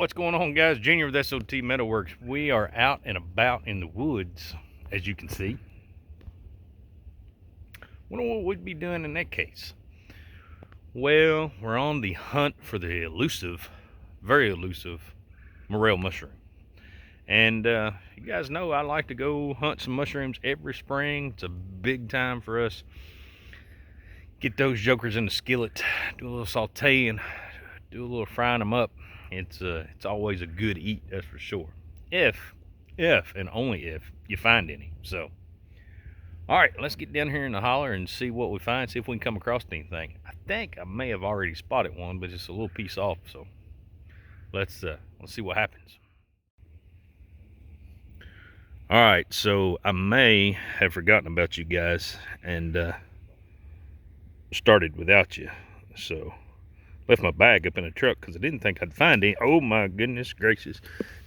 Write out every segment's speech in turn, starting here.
What's going on, guys? Junior with S.O.T. Metalworks. We are out and about in the woods, as you can see. Wonder what we'd be doing in that case. Well, we're on the hunt for the elusive, very elusive Morel Mushroom. And you guys know I like to go hunt some mushrooms every spring. It's a big time for us. Get those jokers in the skillet, do a little sauteing, do a little frying them up. It's always a good eat, that's for sure. If and only if you find any. So, all right, let's get down here in the holler and see what we find. See if we can come across anything. I think I may have already spotted one, but it's a little piece off. So, let's see what happens. All right, so I may have forgotten about you guys and started without you. So. Left my bag up in the truck because I didn't think I'd find any. Oh my goodness gracious.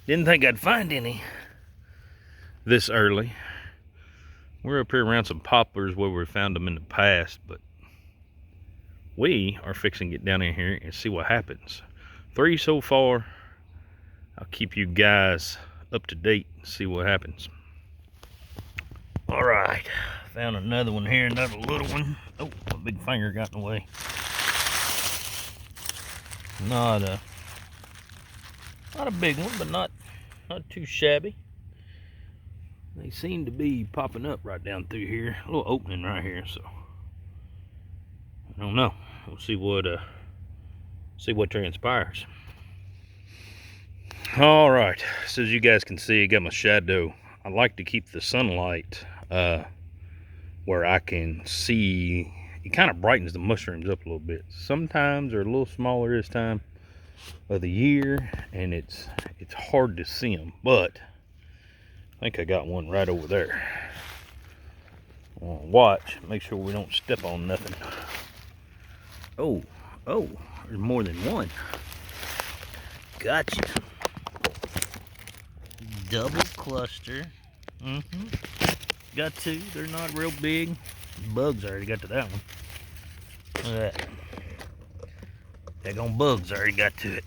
Didn't think I'd find any this early. We're up here around some poplars where we found them in the past, but we are fixing to get down in here and see what happens. 3 so far. I'll keep you guys up to date and see what happens. All right, found another one here, another little one. Oh, my big finger got in the way. Not a big one, but not too shabby. They seem to be popping up right down through here. A little opening right here, so I don't know. We'll see what transpires. All right, so as you guys can see, I got my shadow. I like to keep the sunlight where I can see. It kind of brightens the mushrooms up a little bit. Sometimes they're a little smaller this time of the year, and it's hard to see them. But I think I got one right over there. Watch, make sure we don't step on nothing. Oh, there's more than one. Gotcha. Double cluster. Got 2. They're not real big. Bugs already got to that one. Look at that. Daggone bugs already got to it.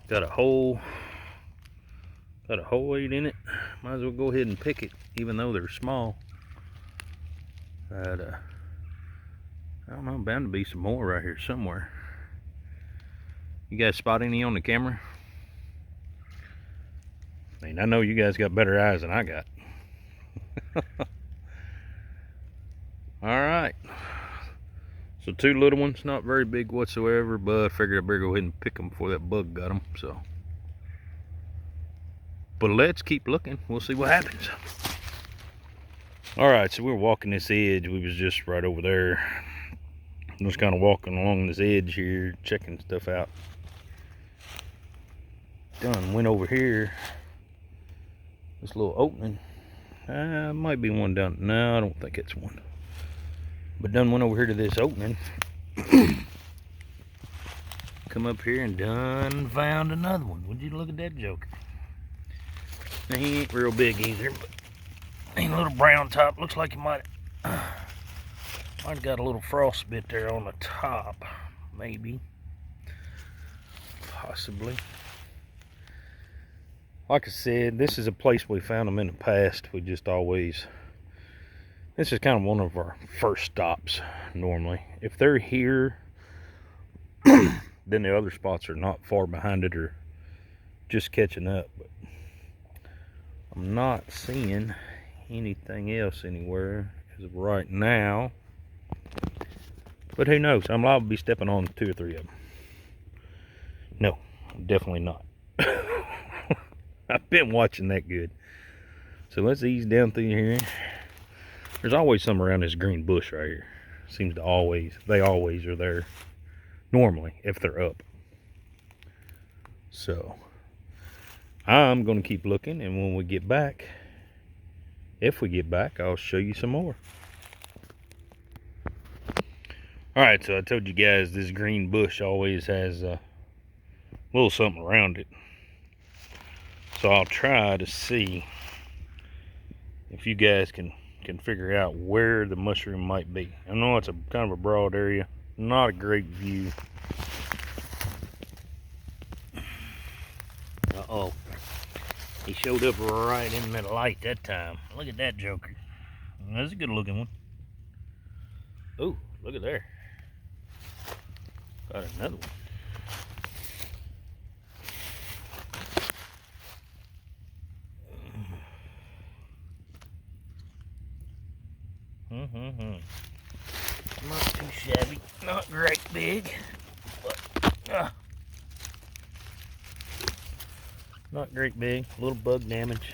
Got a hole 8 in it. Might as well go ahead and pick it, even though they're small. But I don't know, bound to be some more right here somewhere. You guys spot any on the camera? I mean, I know you guys got better eyes than I got. All right, so 2 little ones, not very big whatsoever, but I figured I better go ahead and pick them before that bug got them. So, but let's keep looking. We'll see what happens. All right, so we're walking this edge. We was just right over there, just kind of walking along this edge here, checking stuff out. Done went over here, this little opening. Might be one down. No, I don't think it's one. But done went over here to this opening. Come up here and done found another one. Would you look at that joker? Now, he ain't real big either, but ain't a little brown top. Looks like he might got a little frost bit there on the top. Maybe. Possibly. Like I said, this is a place we found them in the past. We just always, this is kind of one of our first stops normally. If they're here, then the other spots are not far behind it or just catching up. But I'm not seeing anything else anywhere as of right now. But who knows? I'm liable to be stepping on 2 or 3 of them. No, definitely not. I've been watching that good. So let's ease down through here. There's always some around this green bush right here. Seems to always, they always are there. Normally, if they're up. So, I'm going to keep looking, and when we get back, if we get back, I'll show you some more. Alright, so I told you guys this green bush always has a little something around it. So I'll try to see if you guys can figure out where the mushroom might be. I know it's a kind of a broad area, not a great view. Uh-oh. He showed up right in the light that time. Look at that joker. That's a good looking one. Oh, look at there. Got another one. Not too shabby. Not great big. But, not great big. A little bug damage.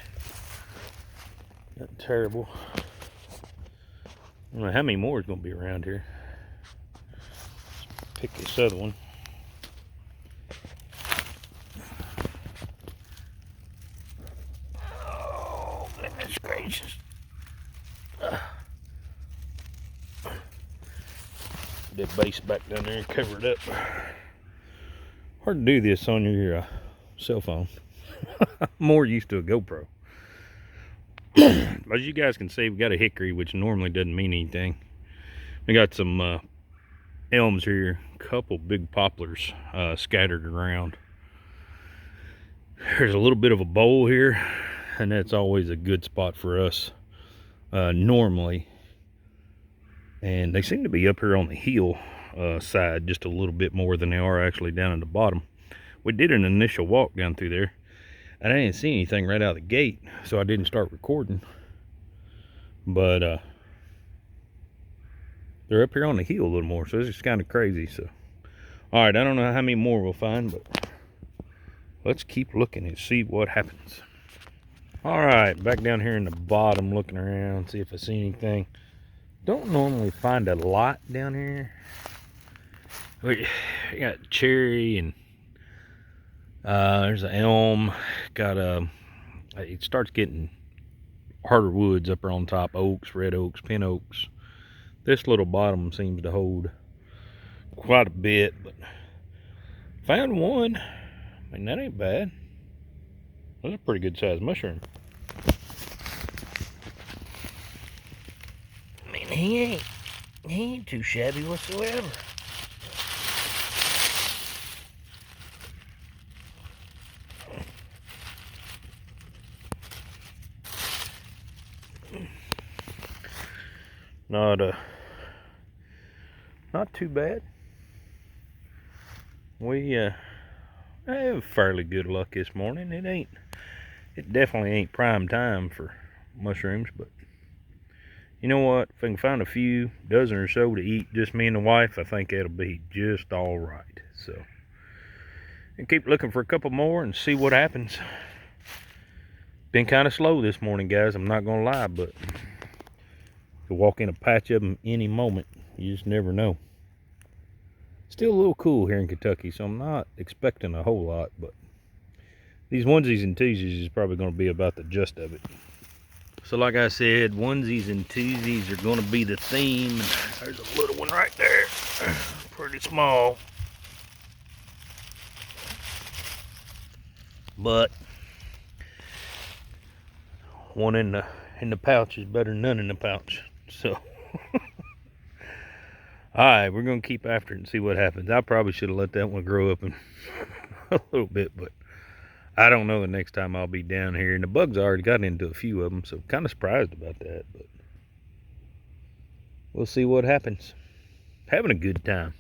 Not terrible. I don't know how many more is going to be around here. Let's pick this other one. Oh, goodness gracious. That base back down there and cover it up. Hard to do this on your cell phone. More used to a GoPro. As you guys can see, we got a hickory, which normally doesn't mean anything. We got some elms here, a couple big poplars scattered around. There's a little bit of a bowl here, and that's always a good spot for us normally. And they seem to be up here on the hill side just a little bit more than they are actually down at the bottom. We did an initial walk down through there, and I didn't see anything right out of the gate, so I didn't start recording. But they're up here on the hill a little more, so this is kind of crazy. So, all right, I don't know how many more we'll find, but let's keep looking and see what happens. All right, back down here in the bottom, looking around, see if I see anything. Don't normally find a lot down here. We got cherry and there's an elm. Got it starts getting harder woods up there on top. Oaks, red oaks, pin oaks. This little bottom seems to hold quite a bit, but found one. I mean, that ain't bad. That's a pretty good sized mushroom. I mean, he ain't too shabby whatsoever. Not too bad. We have fairly good luck this morning. It definitely ain't prime time for mushrooms, but you know what? If I can find a few dozen or so to eat, just me and the wife, I think it'll be just all right. So, and keep looking for a couple more and see what happens. Been kind of slow this morning, guys. I'm not gonna lie, but you'll walk in a patch of them any moment. You just never know. Still a little cool here in Kentucky, so I'm not expecting a whole lot, but these onesies and twosies is probably going to be about the gist of it. So like I said, onesies and twosies are going to be the theme. There's a little one right there, pretty small, but one in the pouch is better than none in the pouch. So all right, we're going to keep after it and see what happens. I probably should have let that one grow up in a little bit, but I don't know the next time I'll be down here. And the bugs already got into a few of them, so kind of surprised about that, but we'll see what happens. Having a good time.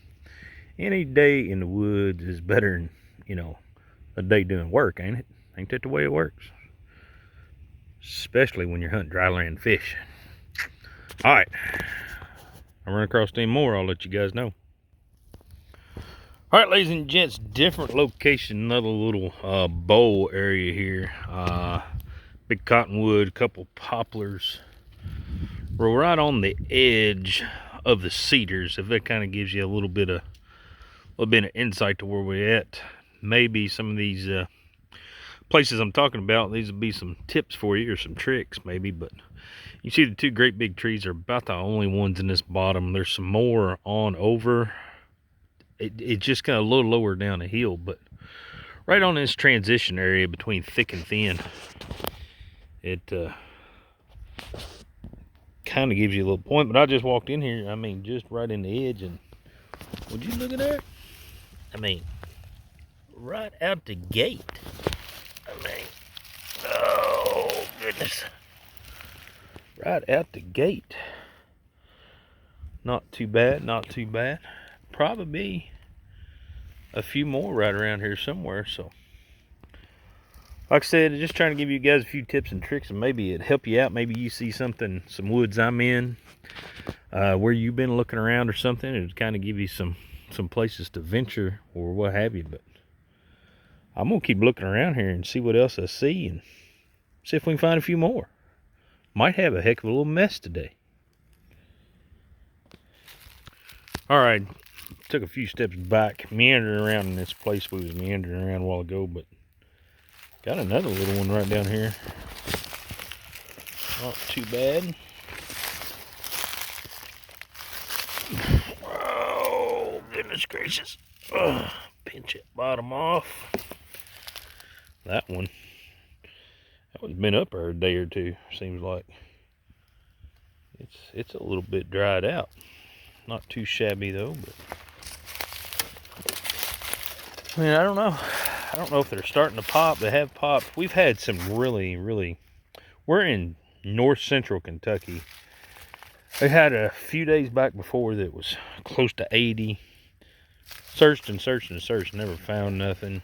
Any day in the woods is better than, you know, a day doing work, ain't it? Ain't that the way it works? Especially when you're hunting dryland fish. All right. I run across any more, I'll let you guys know. All right, ladies and gents, different location, another little bowl area here. Big cottonwood, couple poplars. We're right on the edge of the cedars, if that kind of gives you a little bit of insight to where we're at. Maybe some of these places I'm talking about, these will be some tips for you or some tricks maybe, but you see the two great big trees are about the only ones in this bottom. There's some more on over. It's just kind of a little lower down the hill, but right on this transition area between thick and thin, it kind of gives you a little point. But I just walked in here, I mean, just right in the edge, and would you look at that? I mean, right out the gate. I mean, oh goodness. Right out the gate. Not too bad, not too bad. Probably a few more right around here somewhere. So, like I said, just trying to give you guys a few tips and tricks, and maybe it'd help you out. Maybe you see something, some woods I'm in, where you've been looking around or something. It'd kind of give you some places to venture or what have you. But I'm gonna keep looking around here and see what else I see, and see if we can find a few more. Might have a heck of a little mess today. Alright, took a few steps back, meandering around in this place we was meandering around a while ago, but got another little one right down here. Not too bad. Oh, goodness gracious. Pinch it bottom off. That one. That one's been up there a day or two, seems like. It's a little bit dried out. Not too shabby though, but I mean, I don't know. I don't know if they're starting to pop. They have popped. We've had some really, we're in north central Kentucky. They had a few days back before that was close to 80. Searched and searched and searched, never found nothing.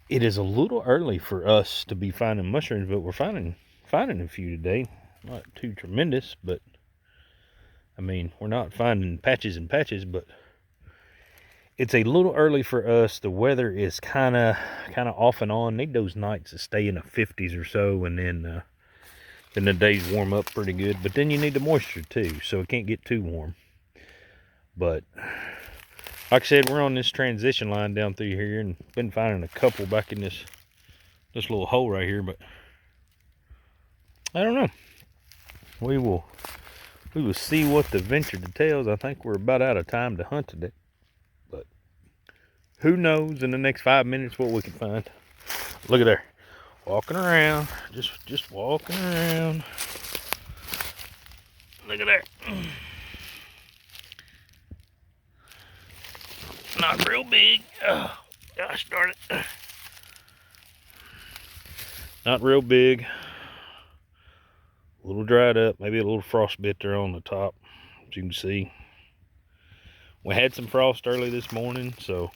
It is a little early for us to be finding mushrooms, but we're finding a few today. Not too tremendous, but I mean, we're not finding patches and patches, but it's a little early for us. The weather is kind of off and on. Need those nights to stay in the 50s or so, and then the days warm up pretty good. But then you need the moisture too, so it can't get too warm. But like I said, we're on this transition line down through here, and been finding a couple back in this little hole right here. But I don't know. We will see what the venture details. I think we're about out of time to hunt today, but who knows in the next 5 minutes what we can find. Look at there, walking around, just walking around. Look at there. Not real big. Oh, gosh darn it. Not real big. A little dried up, maybe a little frost bit there on the top, as you can see. We had some frost early this morning, so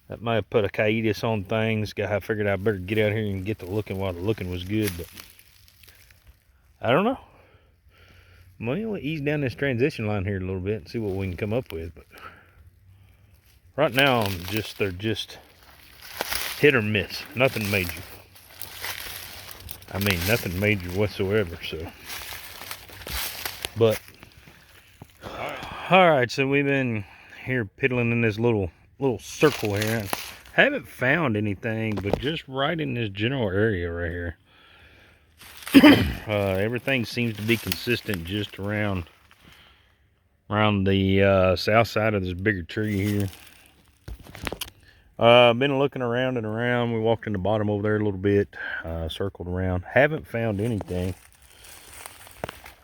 that might have put a hiatus on things. I figured I better get out here and get to looking while the looking was good, but I don't know. We'll ease down this transition line here a little bit and see what we can come up with. But right now, they're just hit or miss, nothing major. I mean, nothing major whatsoever, so. But, alright, so we've been here piddling in this little circle here. Haven't found anything, but just right in this general area right here. Everything seems to be consistent just around the south side of this bigger tree here. Been looking around and around. We walked in the bottom over there a little bit, circled around. Haven't found anything.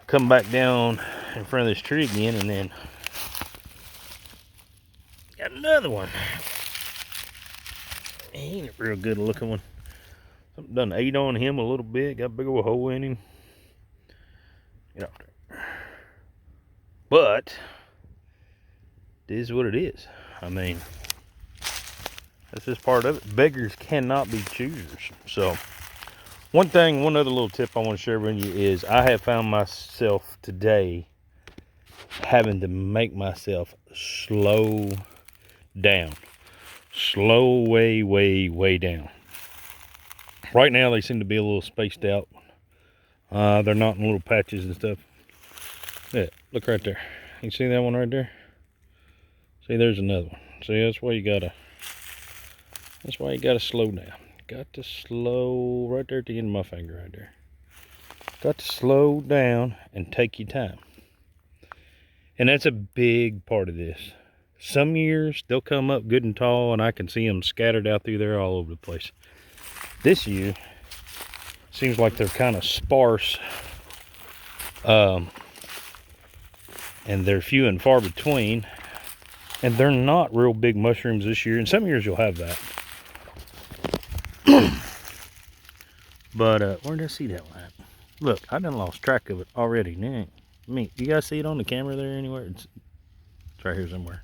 Come back down in front of this tree again, and then got another one. He ain't a real good looking one. Something done ate on him a little bit. Got a big old hole in him. Get off there. But this is what it is. I mean, that's just part of it. Beggars cannot be choosers. So, one other little tip I want to share with you is I have found myself today having to make myself slow down. Slow way down. Right now they seem to be a little spaced out. They're not in little patches and stuff. Yeah, look right there. You see that one right there? See, there's another one. See, that's why you gotta slow down. Got to slow right there at the end of my finger right there. Got to slow down and take your time. And that's a big part of this. Some years they'll come up good and tall, and I can see them scattered out through there all over the place. This year seems like they're kind of sparse, and they're few and far between, and they're not real big mushrooms this year. And some years you'll have that. But where did I see that one at? Look, I done lost track of it already. You guys see it on the camera there anywhere? It's right here somewhere.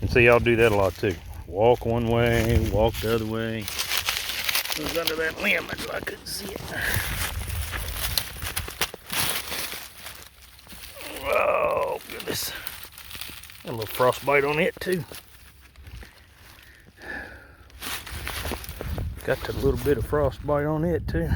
And see, y'all do that a lot too. Walk one way, walk the other way. It was under that limb, that's why I couldn't see it. Oh, goodness. Got a little frostbite on it too. Got a little bit of frostbite on it too.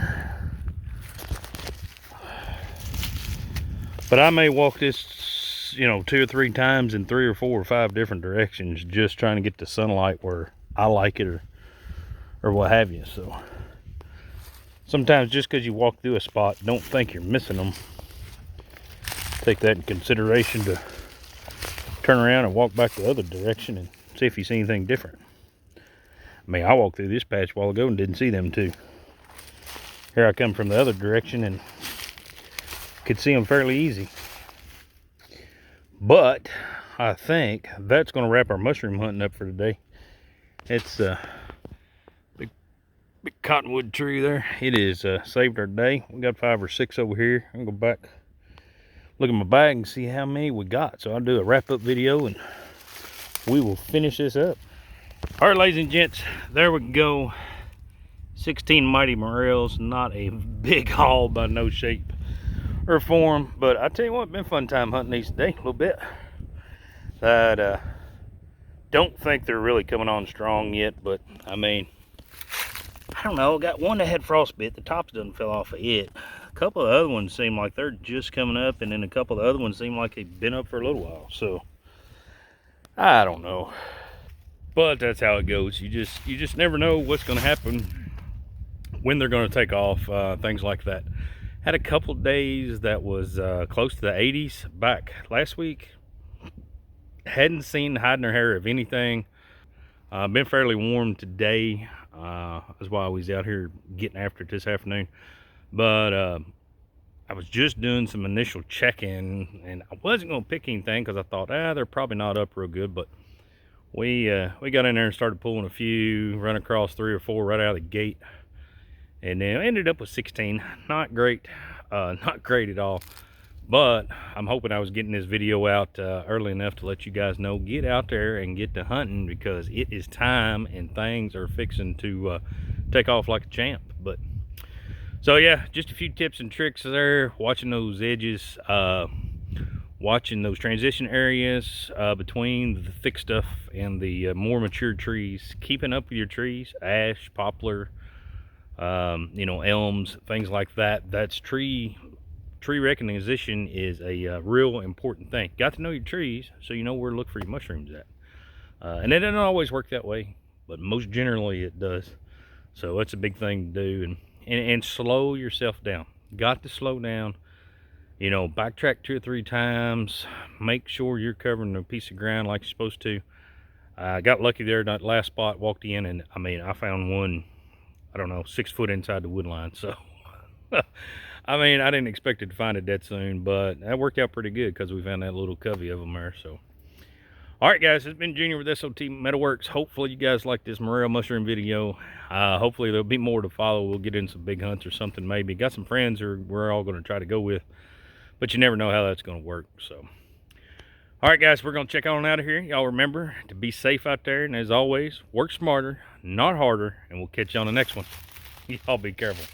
But I may walk this, 2 or 3 times in 3 or 4 or 5 different directions, just trying to get the sunlight where I like it or what have you. So sometimes just because you walk through a spot, don't think you're missing them. Take that in consideration to turn around and walk back the other direction and see if you see anything different. I mean, I walked through this patch a while ago and didn't see them too. Here I come from the other direction and could see them fairly easy. But I think that's going to wrap our mushroom hunting up for today. It's a big cottonwood tree there. It is saved our day. We got 5 or 6 over here. I'm going to go back, look at my bag and see how many we got. So I'll do a wrap up video and we will finish this up. All right, ladies and gents, there we go. 16 mighty morels. Not a big haul by no shape or form, but I tell you what, been a fun time hunting these today a little bit. That don't think they're really coming on strong yet, but I mean, I don't know. Got one that had frostbite. The tops doesn't fell off of it. A couple of other ones seem like they're just coming up, and then a couple of other ones seem like they've been up for a little while. So I don't know, but that's how it goes. You just never know what's going to happen, when they're going to take off, things like that. Had a couple days that was close to the 80s back last week. Hadn't seen hide nor hair of anything. Been fairly warm today. That's why I was out here getting after it this afternoon. But I was just doing some initial check-in, and I wasn't going to pick anything because I thought, they're probably not up real good. But we got in there and started pulling a few, run across 3 or 4 right out of the gate. And then I ended up with 16. Not great, not great at all. But I'm hoping I was getting this video out early enough to let you guys know, get out there and get to hunting, because it is time and things are fixing to take off like a champ. But so yeah, just a few tips and tricks there. Watching those edges, watching those transition areas between the thick stuff and the more mature trees. Keeping up with your trees, ash, poplar, elms, things like that. That's tree recognition is a real important thing. Got to know your trees so you know where to look for your mushrooms at. And it doesn't always work that way, but most generally it does. So that's a big thing to do, and slow yourself down. Got to slow down. Backtrack 2 or 3 times. Make sure you're covering a piece of ground like you're supposed to. I got lucky there in that last spot. Walked in, and I mean, I found one, I don't know, 6 foot inside the wood line. So I mean, I didn't expect it to find it that soon, but that worked out pretty good because we found that little covey of them there. So all right, guys, it's been Junior with S.O.T Metalworks. Hopefully you guys like this morel mushroom video. Hopefully there'll be more to follow. We'll get in some big hunts or something maybe. Got some friends who we're all going to try to go with, but you never know how that's going to work. So all right, guys, we're going to check on out of here. Y'all remember to be safe out there, and as always, work smarter, not harder, and we'll catch you on the next one. Y'all be careful.